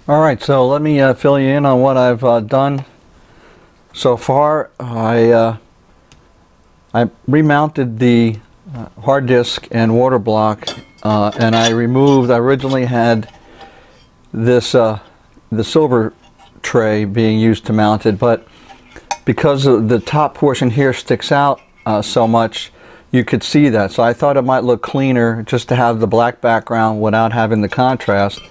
Alright, so let me fill you in on what I've done so far. I remounted the hard disk and water block, and I originally had this the silver tray being used to mount it, but because of the top portion here sticks out so much, you could see that. So I thought it might look cleaner just to have the black background without having the contrast,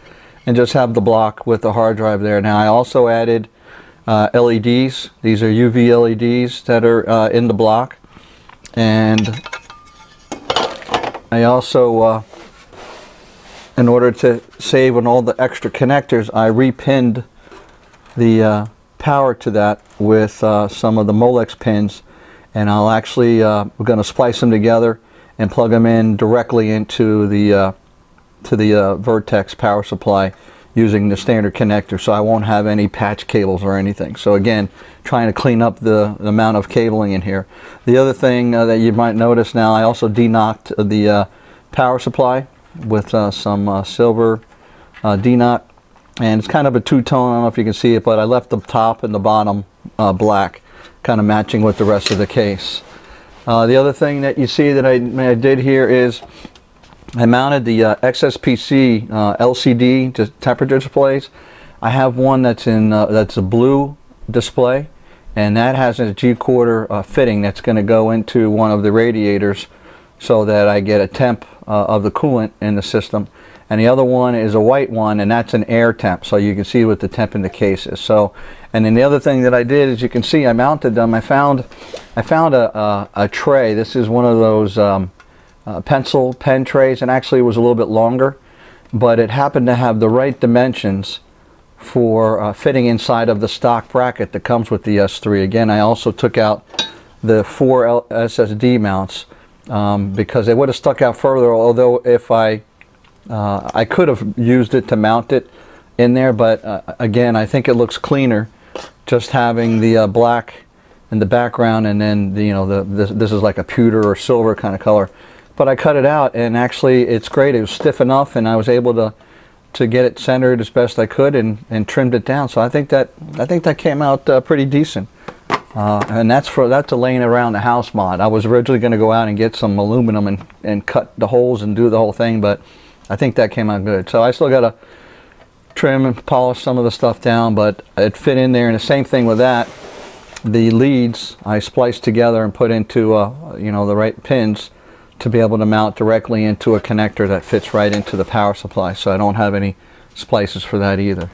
and just have the block with the hard drive there. Now I also added LEDs. These are UV LEDs that are in the block, and I also, in order to save on all the extra connectors, I repinned the power to that with some of the Molex pins, and I'll actually we're going to splice them together and plug them in directly into the Vertex power supply using the standard connector, so I won't have any patch cables or anything. So again, trying to clean up the amount of cabling in here. The other thing that you might notice now, I also de-knocked the power supply with some silver de-knock, and it's kind of a two-tone. I don't know if you can see it, but I left the top and the bottom black, kind of matching with the rest of the case. The other thing that you see that I did here is I mounted the XSPC LCD temperature displays. I have one that's in that's a blue display, and that has a G-quarter fitting that's going to go into one of the radiators so that I get a temp of the coolant in the system. And the other one is a white one, and that's an air temp, so you can see what the temp in the case is. So, and then the other thing that I did, as you can see, I mounted them. I found a tray. This is one of those pencil pen trays, and actually it was a little bit longer, but it happened to have the right dimensions for fitting inside of the stock bracket that comes with the S3. Again, I also took out the 4 SSD mounts because they would have stuck out further, although if I could have used it to mount it in there, but again, I think it looks cleaner just having the black in the background, and then this is like a pewter or silver kind of color. But I cut it out, and actually it's great. It was stiff enough, and I was able to get it centered as best I could and trimmed it down. So I think that came out pretty decent. And that's a laying around the house mod. I was originally going to go out and get some aluminum and cut the holes and do the whole thing, but I think that came out good. So I still got to trim and polish some of the stuff down, but it fit in there. And the same thing with that. The leads I spliced together and put into the right pins to be able to mount directly into a connector that fits right into the power supply, so I don't have any splices for that either.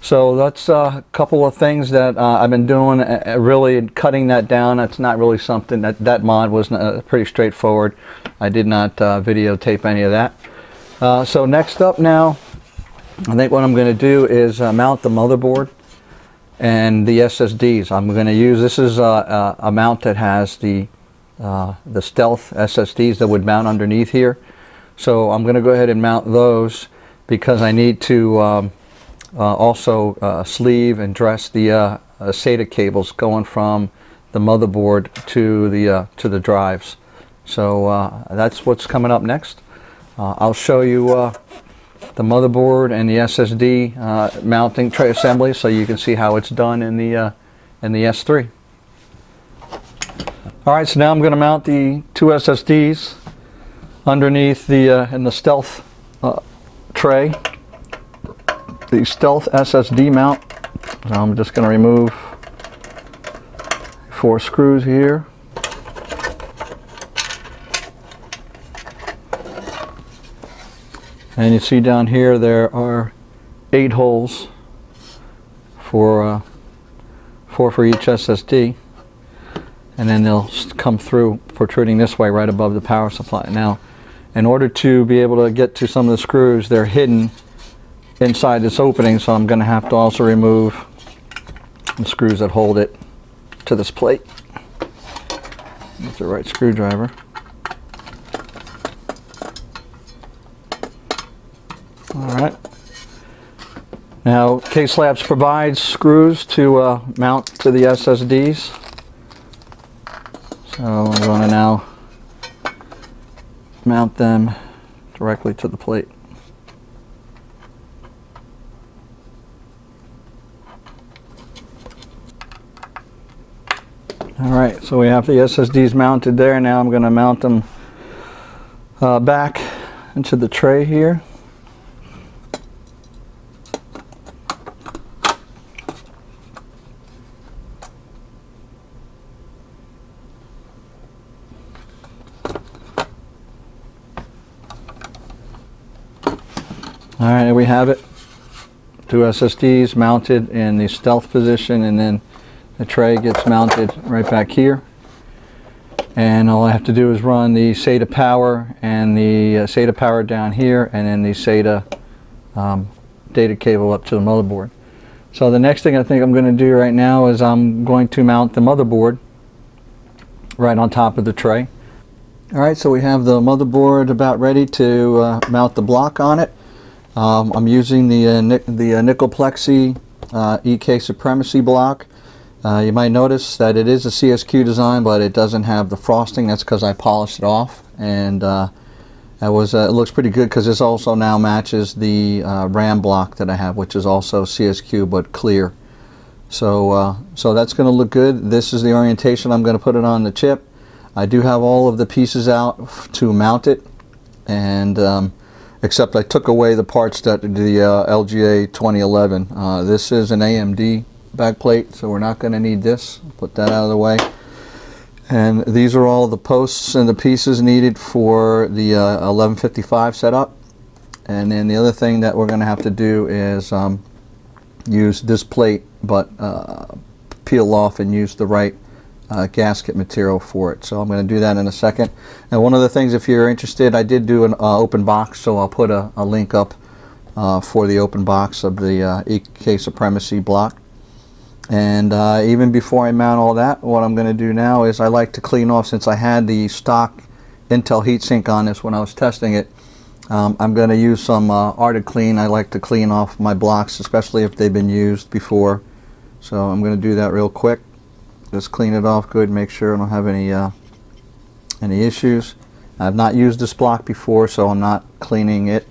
So that's a couple of things that I've been doing, really cutting that down. That's not really something that mod was pretty straightforward. I did not videotape any of that. So next up now, I think what I'm going to do is mount the motherboard and the SSDs. I'm going to use, this is a mount that has the stealth SSDs that would mount underneath here. So I'm going to go ahead and mount those because I need to also sleeve and dress the SATA cables going from the motherboard to the drives. So that's what's coming up next. I'll show you the motherboard and the SSD mounting tray assembly, so you can see how it's done in the S3. Alright, so now I'm going to mount the 2 SSDs underneath in the stealth tray, the stealth SSD mount. So I'm just going to remove 4 screws here. And you see down here there are 8 holes for 4 for each SSD. And then they'll come through protruding this way right above the power supply. Now, in order to be able to get to some of the screws, they're hidden inside this opening, so I'm going to have to also remove the screws that hold it to this plate with the right screwdriver. Alright. Now, K-Slabs provides screws to mount to the SSDs. So I'm going to now mount them directly to the plate. Alright, so we have the SSDs mounted there. Now I'm going to mount them back into the tray here. Alright, there we have it. 2 SSDs mounted in the stealth position, and then the tray gets mounted right back here. And all I have to do is run the SATA power and the SATA power down here, and then the SATA data cable up to the motherboard. So the next thing I think I'm going to do right now is I'm going to mount the motherboard right on top of the tray. Alright, so we have the motherboard about ready to mount the block on it. I'm using the nickel plexi EK Supremacy block. You might notice that it is a CSQ design, but it doesn't have the frosting. That's because I polished it off, and it looks pretty good because this also now matches the RAM block that I have, which is also CSQ but clear. So that's going to look good. This is the orientation I'm going to put it on the chip. I do have all of the pieces out to mount it, and except I took away the parts that the LGA 2011. This is an AMD backplate, so we're not going to need this. Put that out of the way. And these are all the posts and the pieces needed for the 1155 setup. And then the other thing that we're going to have to do is use this plate, but peel off and use the right gasket material for it. So I'm going to do that in a second. And one of the things, if you're interested, I did do an open box, so I'll put a link up for the open box of the EK Supremacy block. And even before I mount all that, what I'm going to do now is I like to clean off, since I had the stock Intel heatsink on this when I was testing it. I'm going to use some Arctic Clean. I like to clean off my blocks, especially if they've been used before. So I'm going to do that real quick. Just clean it off good, make sure I don't have any issues. I've not used this block before, so I'm not cleaning it.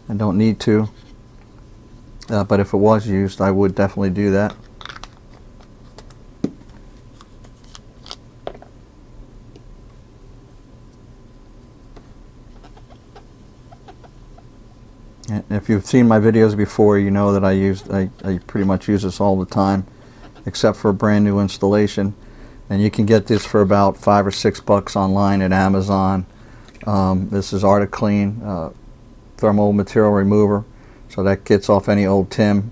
I don't need to. But if it was used, I would definitely do that. And if you've seen my videos before, you know that I pretty much use this all the time, except for a brand new installation. And you can get this for about $5 or $6 online at Amazon. This is Arctic Clean thermal material remover. So that gets off any old tin.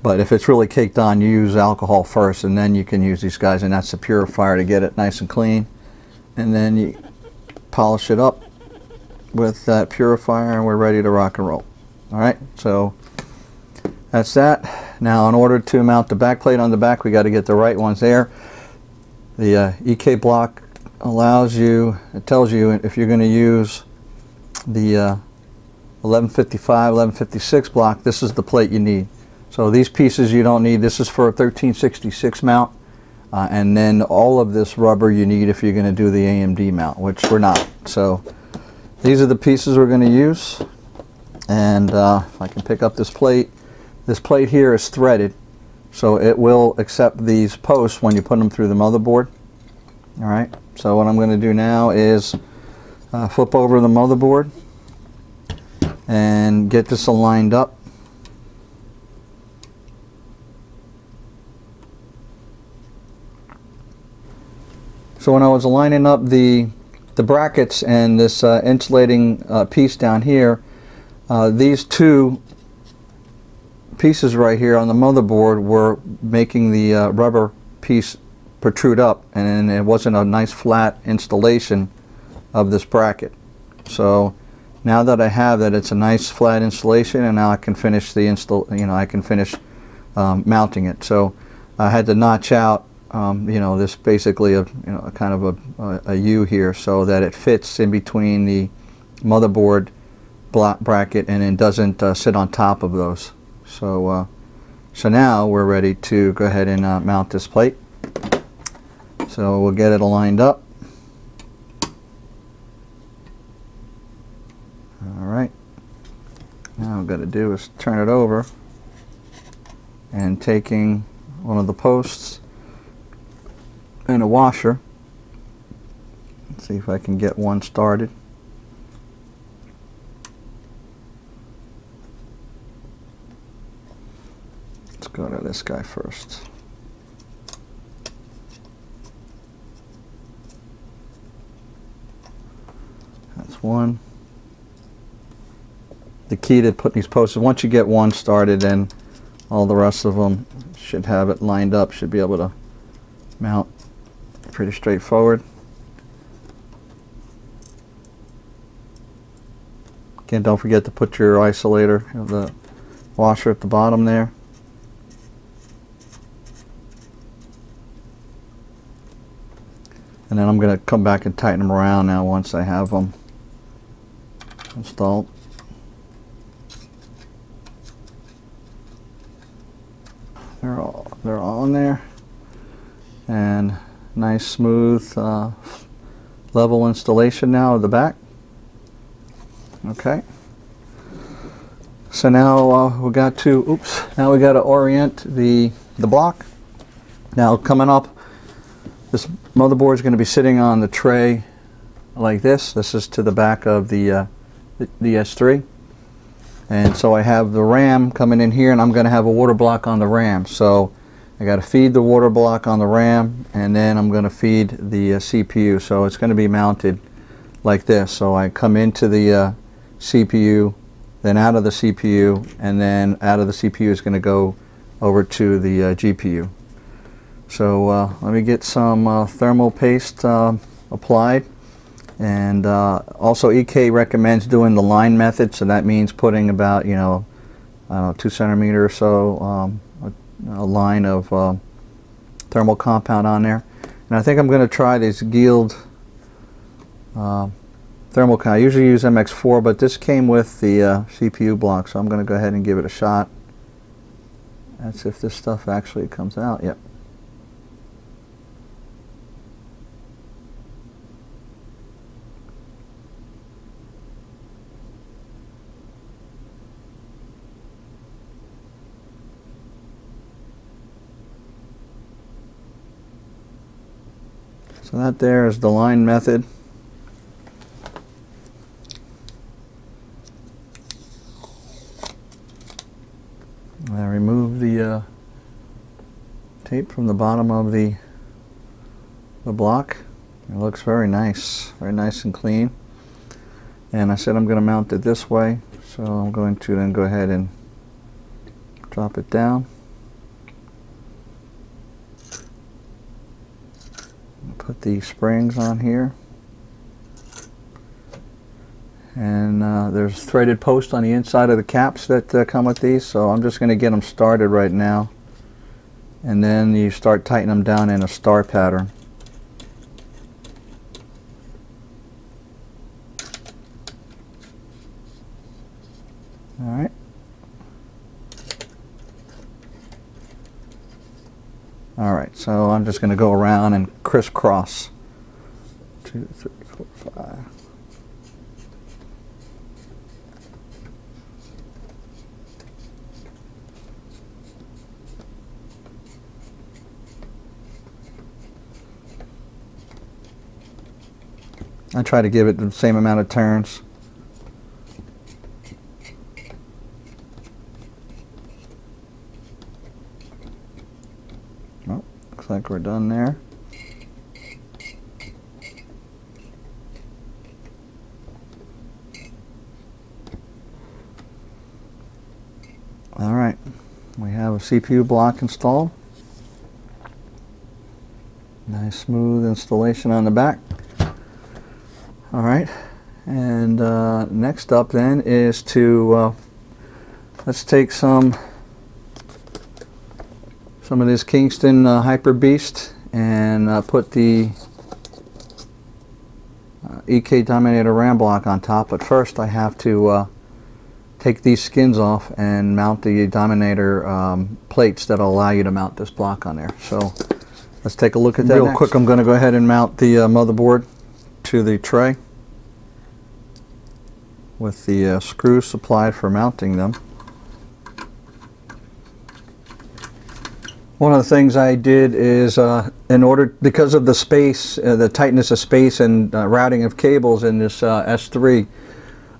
But if it's really caked on, you use alcohol first, and then you can use these guys, and that's a purifier to get it nice and clean. And then you polish it up with that purifier, and we're ready to rock and roll. Alright, so that's that. Now, in order to mount the back plate on the back, we got to get the right ones there. The EK block allows you, it tells you if you're going to use the 1155, 1156 block, this is the plate you need. So these pieces you don't need. This is for a 1366 mount, and then all of this rubber you need if you're going to do the AMD mount, which we're not. So these are the pieces we're going to use. And if I can pick up this plate here is threaded, so it will accept these posts when you put them through the motherboard. Alright, so what I'm going to do now is flip over the motherboard and get this aligned up. So when I was aligning up the brackets and this insulating piece down here, these two pieces right here on the motherboard were making the rubber piece protrude up, and it wasn't a nice flat installation of this bracket. So now that I have that, it's a nice flat installation, and now I can finish the mounting it. So I had to notch out this basically a kind of a U here, so that it fits in between the motherboard bracket and it doesn't sit on top of those. So now we're ready to go ahead and mount this plate. So we'll get it aligned up. going to do is turn it over and taking one of the posts and a washer. Let's see if I can get one started. Let's go to this guy first. That's one. The key to putting these posts is once you get one started, then all the rest of them should have it lined up, should be able to mount pretty straightforward. Again, don't forget to put your isolator, the washer at the bottom there. And then I'm going to come back and tighten them around now once I have them installed. They're all in there, and nice smooth level installation now of the back. Okay, so now we got to orient the block. Now coming up, this motherboard is going to be sitting on the tray like this. This is to the back of the S3. And so I have the RAM coming in here, and I'm going to have a water block on the RAM. So I got to feed the water block on the RAM, and then I'm going to feed the CPU. So it's going to be mounted like this. So I come into the CPU, then out of the CPU, and then out of the CPU is going to go over to the GPU. So let me get some thermal paste applied. And also EK recommends doing the line method, so that means putting about, I don't know, 2 centimeters or so a line of thermal compound on there. And I think I'm going to try this Guild thermal compound. I usually use MX4, but this came with the CPU block, so I'm going to go ahead and give it a shot. That's if this stuff actually comes out. Yep. So that there is the line method. I remove the tape from the bottom of the block. It looks very nice and clean. And I said I'm going to mount it this way, so I'm going to then go ahead and drop it down. Put the springs on here, and there's threaded posts on the inside of the caps that come with these, so I'm just going to get them started right now, and then you start tightening them down in a star pattern. Alright. Alright, so I'm just going to go around and crisscross. 2, 3, 4, 5. I try to give it the same amount of turns. Looks like we're done there. Alright, we have a CPU block installed. Nice smooth installation on the back. Alright, and next up then is to let's take some of this Kingston Hyper Beast and put the EK Dominator RAM block on top. But first I have to take these skins off and mount the Dominator plates that will allow you to mount this block on there. So let's take a look at that real quick. I'm going to go ahead and mount the motherboard to the tray with the screws supplied for mounting them. One of the things I did is, because of the space, the tightness of space and routing of cables in this S3,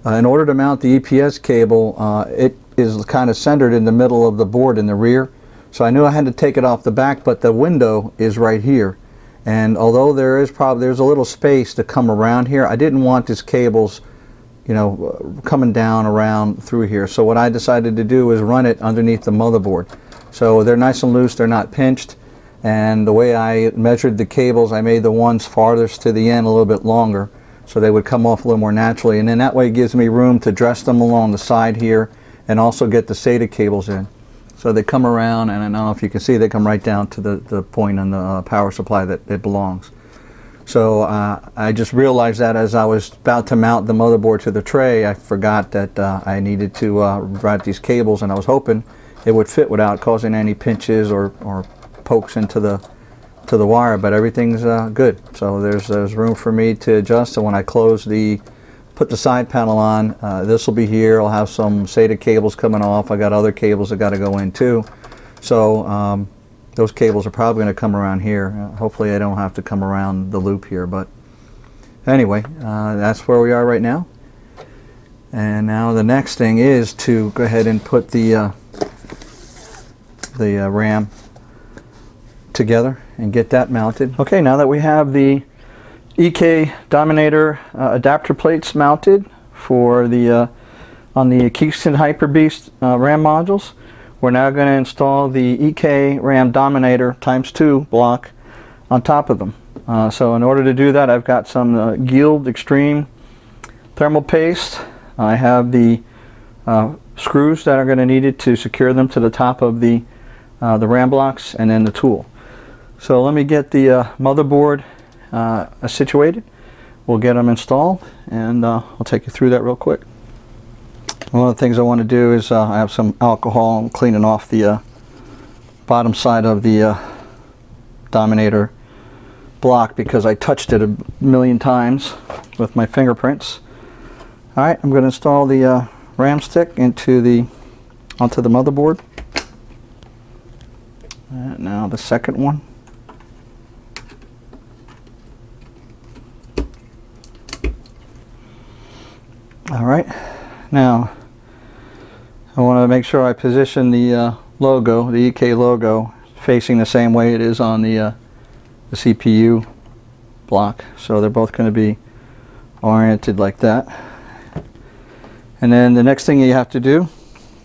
in order to mount the EPS cable, it is kind of centered in the middle of the board in the rear. So I knew I had to take it off the back, but the window is right here. And although there's a little space to come around here, I didn't want these cables, you know, coming down around through here. So what I decided to do is run it underneath the motherboard. So they're nice and loose, they're not pinched, and the way I measured the cables, I made the ones farthest to the end a little bit longer so they would come off a little more naturally, and then that way it gives me room to dress them along the side here and also get the SATA cables in. So they come around, and I don't know if you can see, they come right down to the point on the power supply that it belongs. So I just realized that as I was about to mount the motherboard to the tray, I forgot that I needed to route these cables, and I was hoping it would fit without causing any pinches or pokes into the wire, but everything's good. So there's room for me to adjust. So when I put the side panel on, this will be here. I'll have some SATA cables coming off. I got other cables that got to go in too. So those cables are probably going to come around here. Hopefully I don't have to come around the loop here, but anyway, that's where we are right now. And now the next thing is to go ahead and put the RAM together and get that mounted. Okay, now that we have the EK Dominator adapter plates mounted for the on the Kingston Hyper-Beast RAM modules, we're now going to install the EK RAM Dominator ×2 block on top of them. So in order to do that, I've got some Guild Extreme thermal paste. I have the screws that are going to need it to secure them to the top of the RAM blocks, and then the tool. So let me get the motherboard situated. We'll get them installed, and I'll take you through that real quick. One of the things I want to do is I have some alcohol. I'm cleaning off the bottom side of the Dominator block because I touched it a million times with my fingerprints. Alright, I'm going to install the RAM stick onto the motherboard. And now the second one. Alright, now I want to make sure I position the logo, the EK logo, facing the same way it is on the CPU block. So they're both going to be oriented like that. And then the next thing you have to do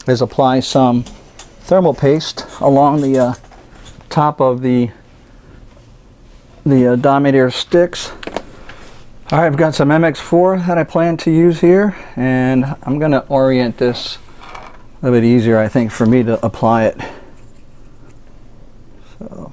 is apply some thermal paste along the top of the Dominator sticks. Alright, I've got some MX4 that I plan to use here, and I'm going to orient this a little bit easier, I think, for me to apply it. So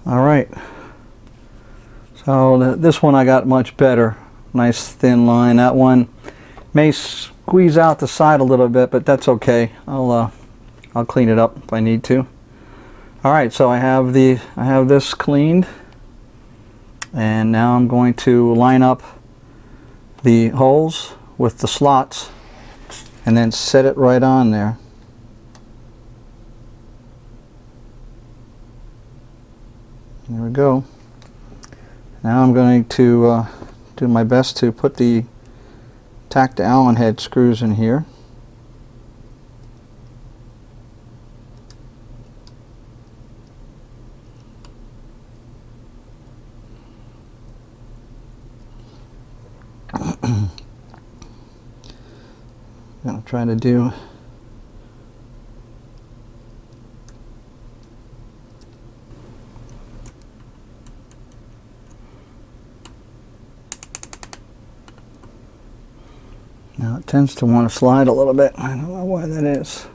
alright, so this one I got much better. Nice thin line. That one may squeeze out the side a little bit, but that's okay. I'll clean it up if I need to. Alright, so I have this cleaned, and now I'm going to line up the holes with the slots and then set it right on there. There we go. Now I'm going to do my best to put the tack to Allen head screws in here. I'm going to try to do now. It tends to want to slide a little bit. I don't know why that is.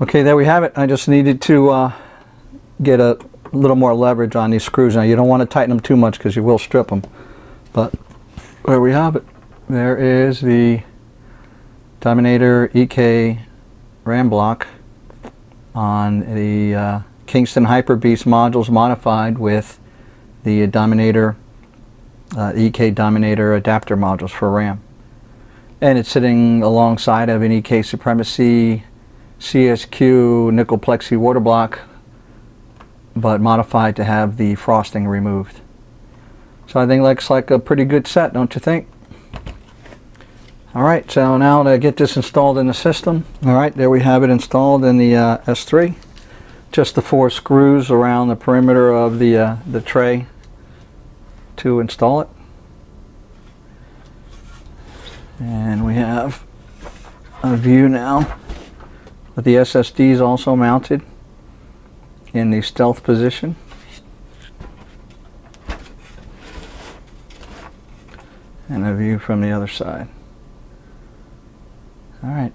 Okay, there we have it. I just needed to get a little more leverage on these screws. Now you don't want to tighten them too much because you will strip them. But there we have it. There is the Dominator EK RAM block on the Kingston Hyper Beast modules modified with the Dominator EK Dominator adapter modules for RAM. And it's sitting alongside of an EK Supremacy CSQ nickel plexi water block, but modified to have the frosting removed. So I think it looks like a pretty good set, don't you think? Alright, so now to get this installed in the system. Alright, there we have it installed in the S3. Just the 4 screws around the perimeter of the tray to install it. And we have a view now with the SSDs also mounted in the stealth position. And a view from the other side. Alright.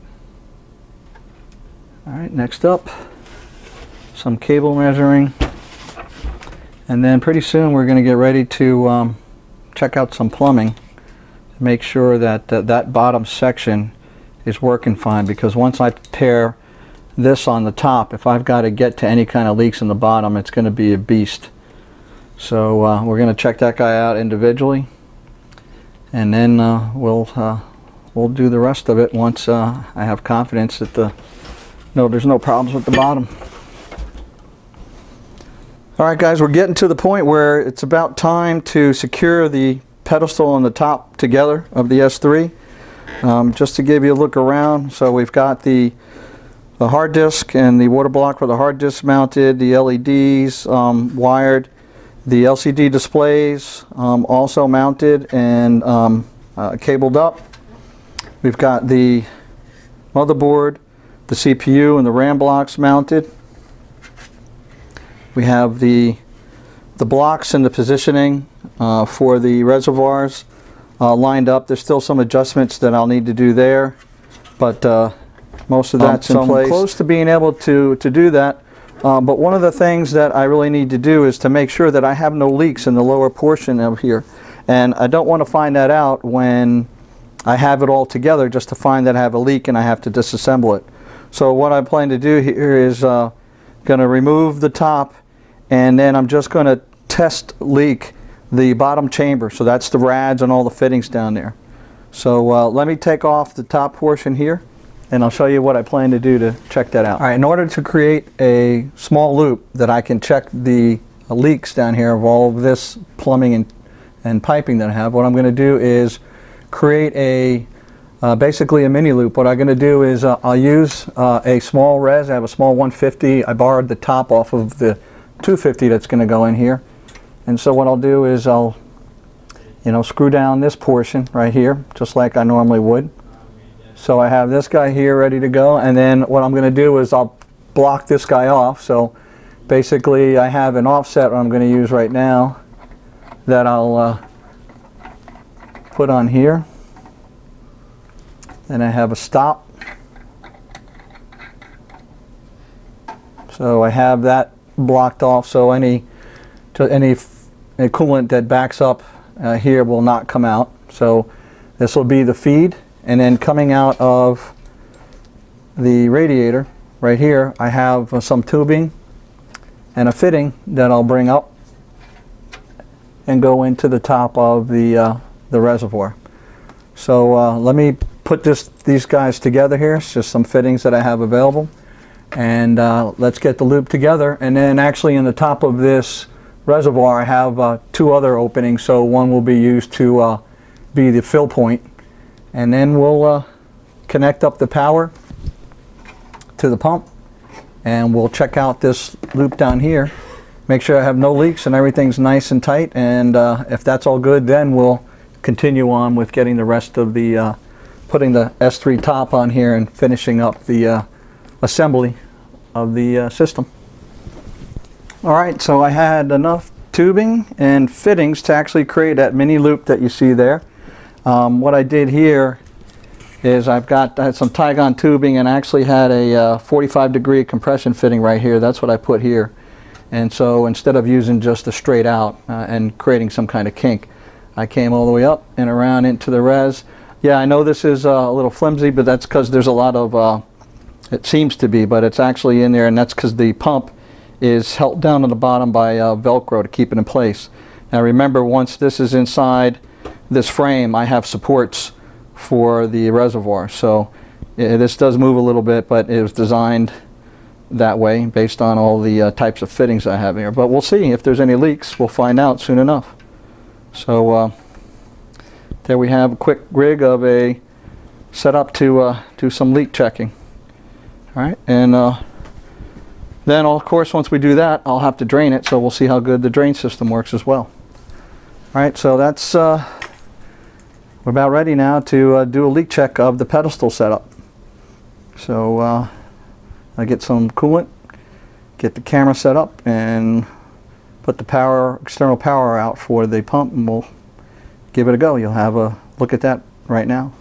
Alright, next up, some cable measuring. And then pretty soon we're going to get ready to check out some plumbing to make sure that that bottom section is working fine, because once I pair this on the top, if I've got to get to any kind of leaks in the bottom, it's going to be a beast. So we're going to check that guy out individually, and then we'll do the rest of it once I have confidence that there's no problems with the bottom. Alright guys, we're getting to the point where it's about time to secure the pedestal and the top together of the S3. Just to give you a look around, so we've got the hard disk and the water block for the hard disk mounted, the LEDs wired, the LCD displays also mounted and cabled up. We've got the motherboard, the CPU and the RAM blocks mounted. We have the blocks and the positioning for the reservoirs lined up. There's still some adjustments that I'll need to do there, but most of that's in place. I'm close to being able to do that, but one of the things that I really need to do is to make sure that I have no leaks in the lower portion of here, and I don't want to find that out when I have it all together, just to find that I have a leak and I have to disassemble it. So what I plan to do here is going to remove the top, and then I'm just going to test leak the bottom chamber. So that's the rads and all the fittings down there. So let me take off the top portion here, and I'll show you what I plan to do to check that out. All right, in order to create a small loop that I can check the leaks down here of all of this plumbing and piping that I have, what I'm going to do is create basically a mini loop. What I'm going to do is I'll use a small res. I have a small 150. I borrowed the top off of the 250 that's going to go in here. And so what I'll do is I'll screw down this portion right here, just like I normally would. So I have this guy here ready to go, and then what I'm going to do is I'll block this guy off. So basically I have an offset I'm going to use right now that I'll put on here. And I have a stop. So I have that blocked off, so any coolant that backs up here will not come out. So this will be the feed, and then coming out of the radiator right here I have some tubing and a fitting that I'll bring up and go into the top of the reservoir. So let me put these guys together here. It's just some fittings that I have available, and let's get the loop together. And then actually in the top of this reservoir I have 2 other openings, so one will be used to be the fill point, and then we'll connect up the power to the pump, and we'll check out this loop down here, make sure I have no leaks and everything's nice and tight, and if that's all good, then we'll continue on with getting the rest of the putting the S3 top on here and finishing up the assembly of the system. Alright, so I had enough tubing and fittings to actually create that mini loop that you see there. What I did here is I had some Tygon tubing, and I actually had a 45-degree compression fitting right here. That's what I put here. And so instead of using just a straight out and creating some kind of kink, I came all the way up and around into the res. Yeah, I know this is a little flimsy, but that's because there's a lot of, it seems to be, but it's actually in there, and that's because the pump is held down on the bottom by Velcro to keep it in place. Now remember, once this is inside this frame, I have supports for the reservoir, so this does move a little bit, but it was designed that way based on all the types of fittings I have here. But we'll see if there's any leaks. We'll find out soon enough. So there we have a quick rig of a setup to do some leak checking. All right, and then of course once we do that, I'll have to drain it, so we'll see how good the drain system works as well. All right, so that's we're about ready now to do a leak check of the pedestal setup. So I get some coolant, get the camera set up, and put the power, external power out for the pump, and we'll give it a go. You'll have a look at that right now.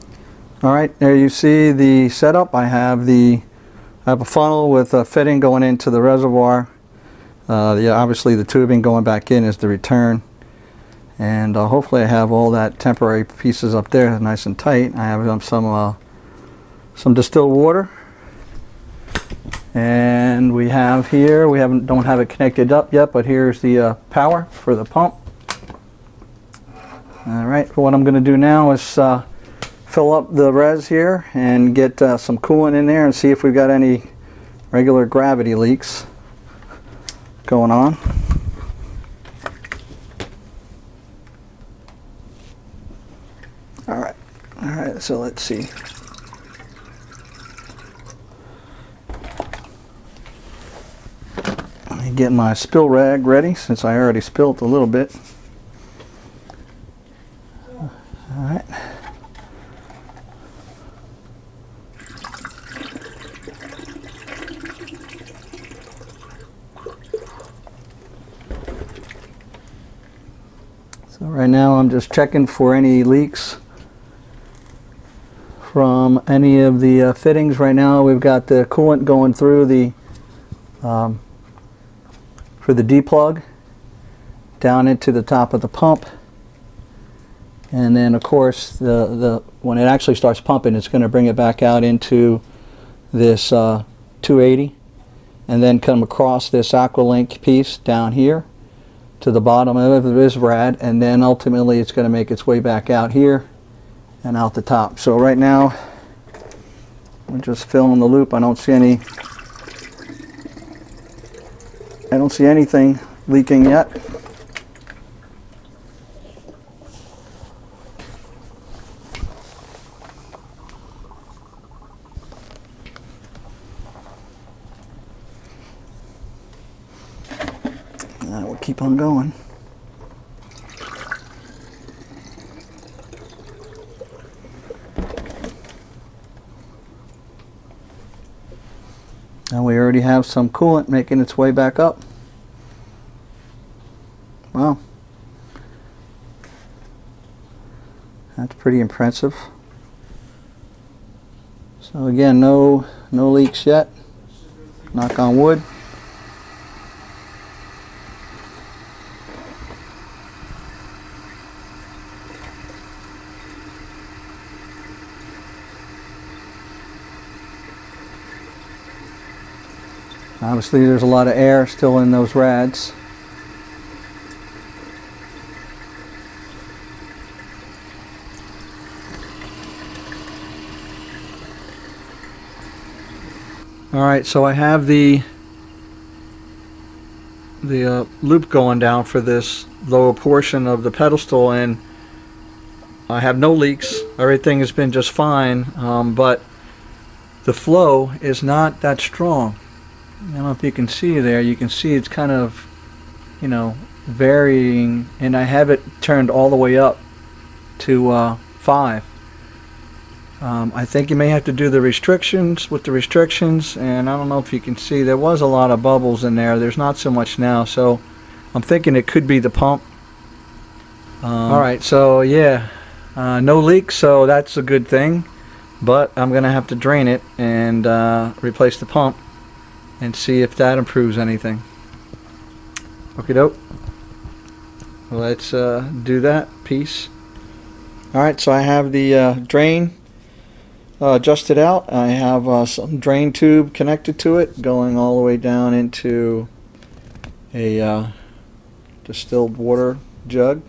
All right, there you see the setup. I have a funnel with a fitting going into the reservoir. Obviously the tubing going back in is the return. And hopefully I have all that temporary pieces up there nice and tight. I have some distilled water, and we have here, don't have it connected up yet, but here's the power for the pump. All right, what I'm going to do now is fill up the res here and get some coolant in there and see if we've got any regular gravity leaks going on. Alright, so let's see. Let me get my spill rag ready, since I already spilled a little bit. Alright. So right now I'm just checking for any leaks from any of the fittings. Right now we've got the coolant going through the for the D-plug down into the top of the pump, and then of course when it actually starts pumping, it's going to bring it back out into this 280, and then come across this Aqualink piece down here to the bottom of this rad, and then ultimately it's going to make its way back out here and out the top. So right now we're just filling the loop. I don't see anything leaking yet. We'll keep on going. And we already have some coolant making its way back up. Wow. That's pretty impressive. So again, no leaks yet. Knock on wood. Obviously there's a lot of air still in those rads. Alright, so I have the loop going down for this lower portion of the pedestal, and I have no leaks. Everything has been just fine, but the flow is not that strong. I don't know if you can see there. You can see it's kind of, you know, varying, and I have it turned all the way up to 5. I think you may have to do the restrictions with the restrictions, and I don't know if you can see, there was a lot of bubbles in there. There's not so much now, so I'm thinking it could be the pump. Alright, so yeah, no leaks, so that's a good thing, but I'm gonna have to drain it and replace the pump and see if that improves anything. Okie doke. Let's do that piece. Alright, so I have the drain adjusted out. I have some drain tube connected to it going all the way down into a distilled water jug,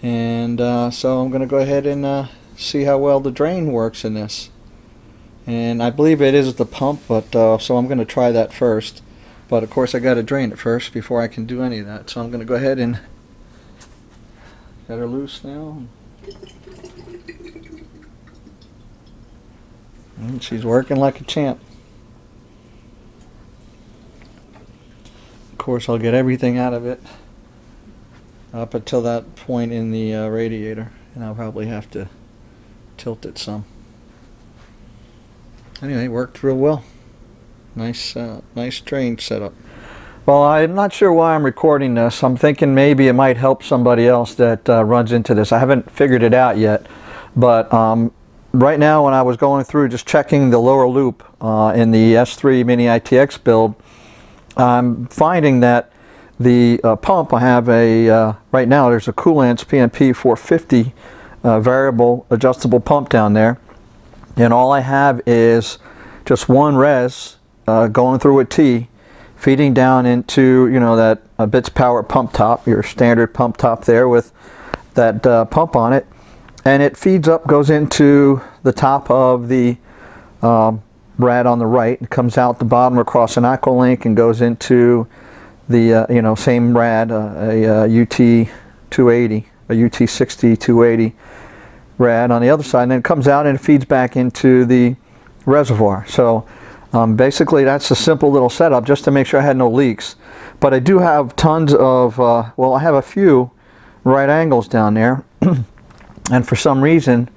and so I'm going to go ahead and see how well the drain works in this. And I believe it is the pump, but so I'm going to try that first, but of course I got to drain it first before I can do any of that. So I'm going to go ahead and get her loose now. And she's working like a champ. Of course, I'll get everything out of it up until that point in the radiator, and I'll probably have to tilt it some. Anyway, worked real well. Nice drain setup. Well, I'm not sure why I'm recording this. I'm thinking maybe it might help somebody else that runs into this. I haven't figured it out yet, but right now, when I was going through just checking the lower loop in the S3 Mini ITX build, I'm finding that the pump, I have a, right now there's a Coolant's PMP 450 variable adjustable pump down there, and all I have is just one res going through a T, feeding down into, you know, that bits power pump top, your standard pump top there with that pump on it. And it feeds up, goes into the top of the rad on the right. It comes out the bottom across an aqua link and goes into the you know, same rad, a UT 280, a UT 60 280 rad on the other side, and then it comes out and it feeds back into the reservoir. So basically that's a simple little setup just to make sure I had no leaks. But I do have tons of, well, I have a few right angles down there. And for some reason,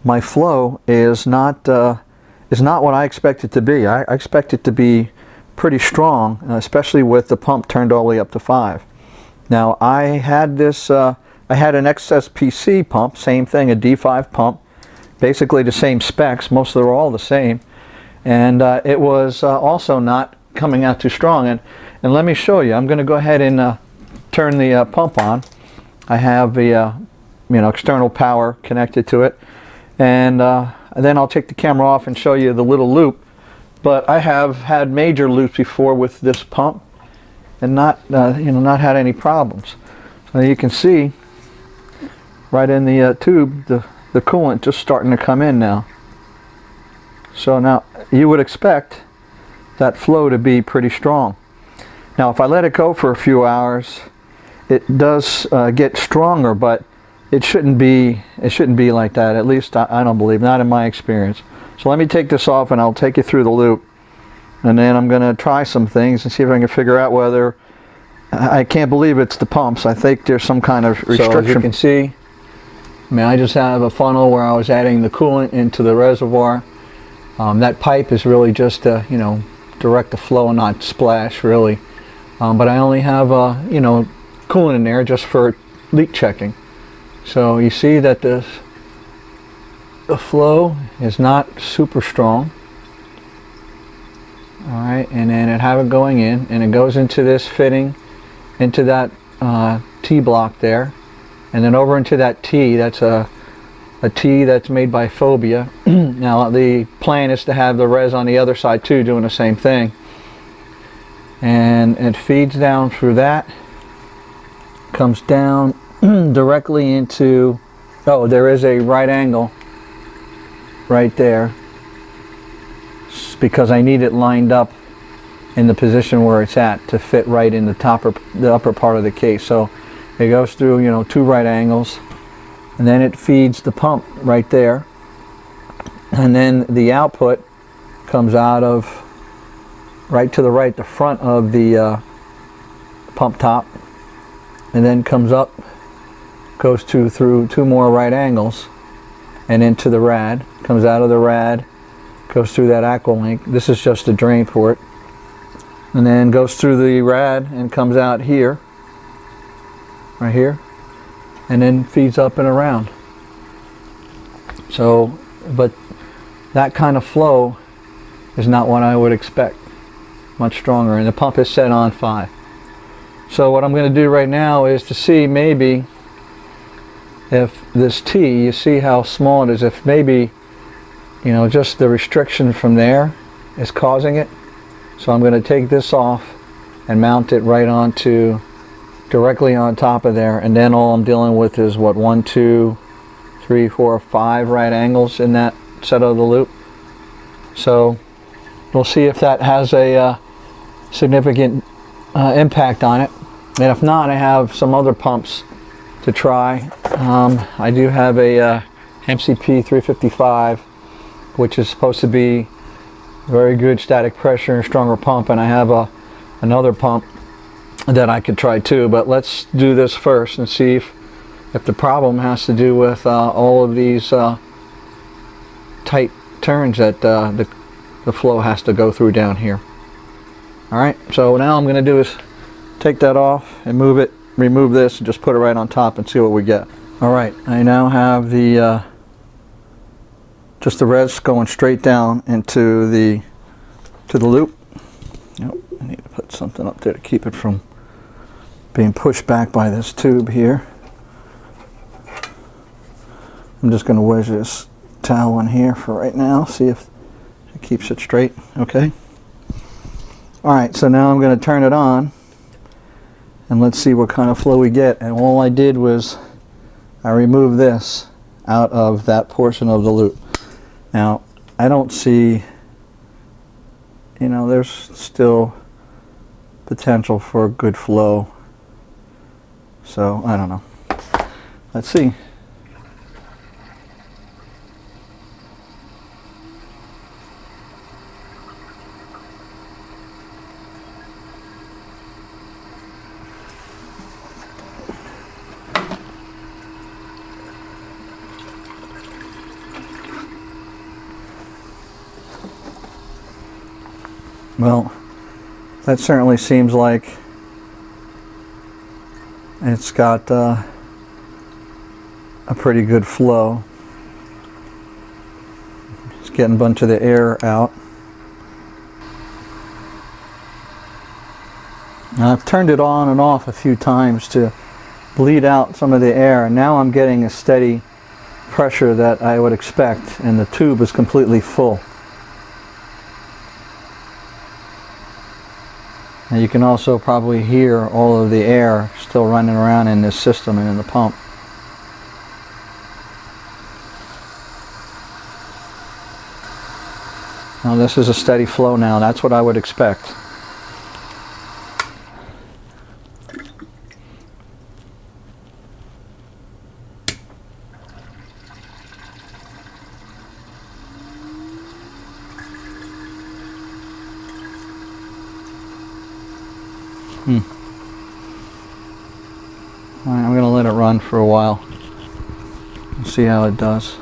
my flow is not what I expect it to be. I expect it to be pretty strong, especially with the pump turned all the way up to 5. Now I had this, I had an XSPC pump, same thing, a D5 pump, basically the same specs. Most of them are all the same, and it was also not coming out too strong. And let me show you. I'm going to go ahead and turn the pump on. I have the you know, external power connected to it, and then I'll take the camera off and show you the little loop. But I have had major loops before with this pump, and not you know, not had any problems. So you can see right in the tube the coolant just starting to come in now. So now you would expect that flow to be pretty strong. Now if I let it go for a few hours, it does get stronger, but it shouldn't be like that. At least I don't believe, not in my experience. So let me take this off and I'll take you through the loop, and then I'm going to try some things and see if I can figure out whether, I can't believe it's the pumps. I think there's some kind of restriction. So as you can see, I mean, I just have a funnel where I was adding the coolant into the reservoir. That pipe is really just to, you know, direct the flow and not splash really. But I only have you know, coolant in there just for leak checking. So you see that the flow is not super strong. Alright, and then it have it going in, and it goes into this fitting, into that T block there, and then over into that T. That's a T that's made by Phobia. Now the plan is to have the res on the other side too, doing the same thing. And it feeds down through that, comes down directly into, oh, there is a right angle right there, because I need it lined up in the position where it's at to fit right in the upper part of the case. So it goes through, you know, 2 right angles, and then it feeds the pump right there, and then the output comes out of right to the right, the front of the pump top, and then comes up, goes through two more right angles and into the rad, comes out of the rad, goes through that aqua link. This is just a drain port, and then goes through the rad and comes out here, right here, and then feeds up and around. So, but that kind of flow is not what I would expect. Much stronger, and the pump is set on 5. So what I'm going to do right now is to see maybe if this T, you see how small it is, if maybe, you know, just the restriction from there is causing it. So I'm going to take this off and mount it right onto, directly on top of there, and then all I'm dealing with is what, 1, 2, 3, 4, 5 right angles in that set of the loop. So we'll see if that has a significant impact on it, and if not, I have some other pumps to try. I do have a MCP 355, which is supposed to be very good static pressure and stronger pump, and I have another pump that I could try too, but let's do this first and see if the problem has to do with all of these tight turns that the flow has to go through down here. Alright, so now I'm going to do is take that off and move it, remove this, and just put it right on top and see what we get. Alright, I now have the just the reds going straight down into the loop. Yep, I need to put something up there to keep it from being pushed back by this tube here. I'm just going to wedge this towel in here for right now, see if it keeps it straight. Okay. Alright, so now I'm going to turn it on and let's see what kind of flow we get. And all I did was I removed this out of that portion of the loop. Now I don't see, you know, there's still potential for good flow, so I don't know. Let's see. Well, that certainly seems like it's got a pretty good flow. It's getting a bunch of the air out. Now, I've turned it on and off a few times to bleed out some of the air, and now I'm getting a steady pressure that I would expect, and the tube is completely full. And you can also probably hear all of the air still running around in this system and in the pump. Now this is a steady flow now. That's what I would expect. Alright, I'm going to let it run for a while and see how it does.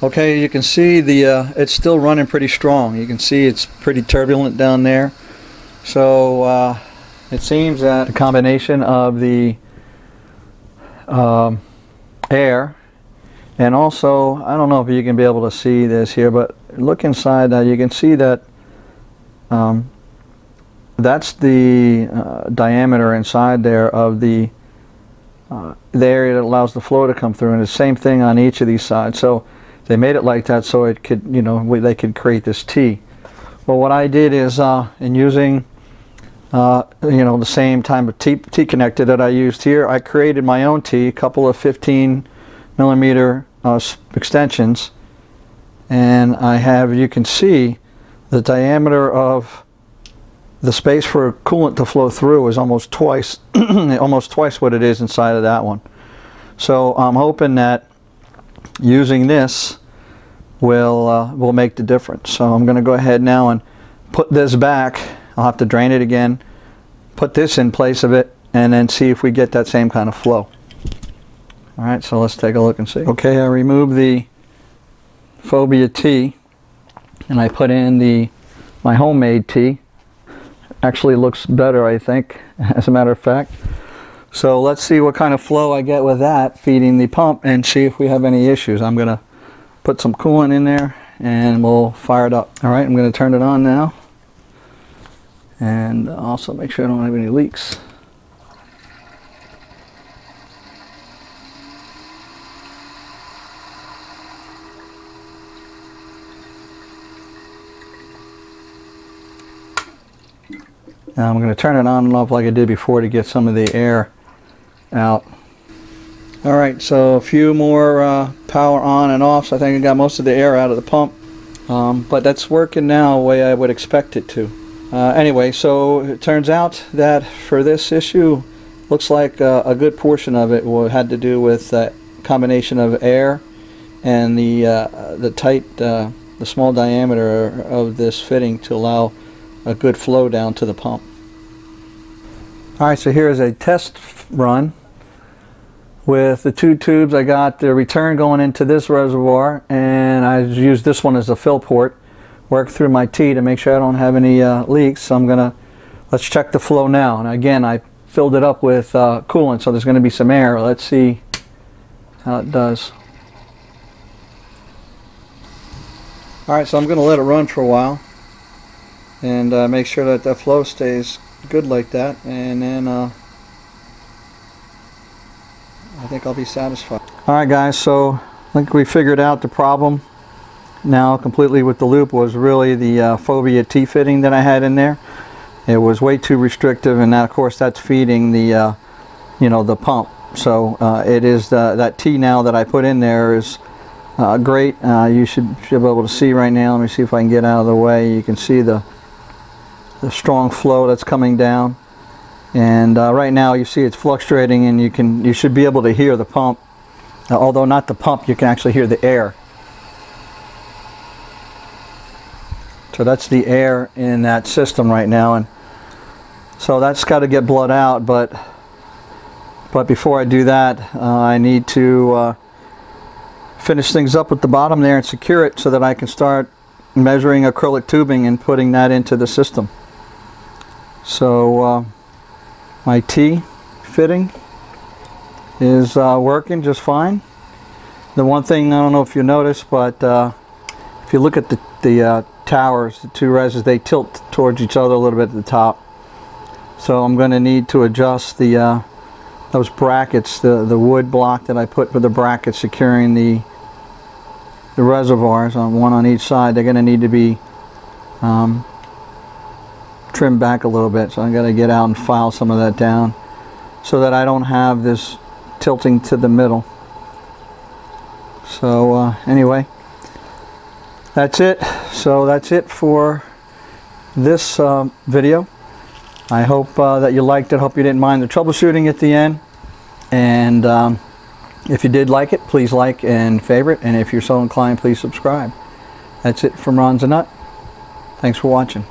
Okay, you can see it's still running pretty strong. You can see it's pretty turbulent down there. So it seems that the combination of the air, and also, I don't know if you can be able to see this here, but look inside that. You can see that that's the diameter inside there of the area that allows the flow to come through, and the same thing on each of these sides. So they made it like that so it could, you know, they could create this T. Well, what I did is in using you know, the same type of T connector that I used here, I created my own T, a couple of 15mm extensions, and I have, you can see the diameter of the space for coolant to flow through is almost twice almost twice what it is inside of that one. So I'm hoping that using this will make the difference. So I'm going to go ahead now and put this back. I'll have to drain it again, put this in place of it, and then see if we get that same kind of flow. Alright, so let's take a look and see. Okay, I removed the Phobia T and I put in my homemade T. Actually looks better, I think, as a matter of fact. So let's see what kind of flow I get with that feeding the pump and see if we have any issues. I'm going to put some coolant in there and we'll fire it up. Alright, I'm going to turn it on now and also make sure I don't have any leaks. Now I'm going to turn it on and off like I did before to get some of the air out. Alright, so a few more power on and off. So I think I got most of the air out of the pump. But that's working now the way I would expect it to. Anyway, so it turns out that for this issue, looks like a good portion of it had to do with that combination of air and the tight, the small diameter of this fitting to allow a good flow down to the pump. Alright, so here's a test run with the two tubes. I got the return going into this reservoir and I used this one as a fill port. Work through my T to make sure I don't have any leaks. So let's check the flow now. And again, I filled it up with coolant, so there's going to be some air. Let's see how it does. Alright, so I'm going to let it run for a while and make sure that the flow stays good like that, and then I think I'll be satisfied. Alright guys, so I think we figured out the problem now completely with the loop was really the Phobia T fitting that I had in there. It was way too restrictive, and now of course that's feeding the the pump. So it is that T now that I put in there is great. You should be able to see right now. Let me see if I can get out of the way. You can see the strong flow that's coming down, and right now you see it's fluctuating, and you should be able to hear the pump. Although not the pump, you can actually hear the air. So that's the air in that system right now, and so that's got to get blood out. But before I do that, I need to finish things up with the bottom there and secure it so that I can start measuring acrylic tubing and putting that into the system. So my T fitting is working just fine. The one thing, I don't know if you noticed, but if you look at the towers, the two reses, they tilt towards each other a little bit at the top. So I'm going to need to adjust those brackets, the wood block that I put for the brackets securing the reservoirs, one on each side. They're going to need to be trimmed back a little bit. So I'm going to get out and file some of that down so that I don't have this tilting to the middle. So anyway, that's it. So that's it for this video. I hope that you liked it. Hope you didn't mind the troubleshooting at the end. And if you did like it, please like and favorite. And if you're so inclined, please subscribe. That's it from Ron's a Nut. Thanks for watching.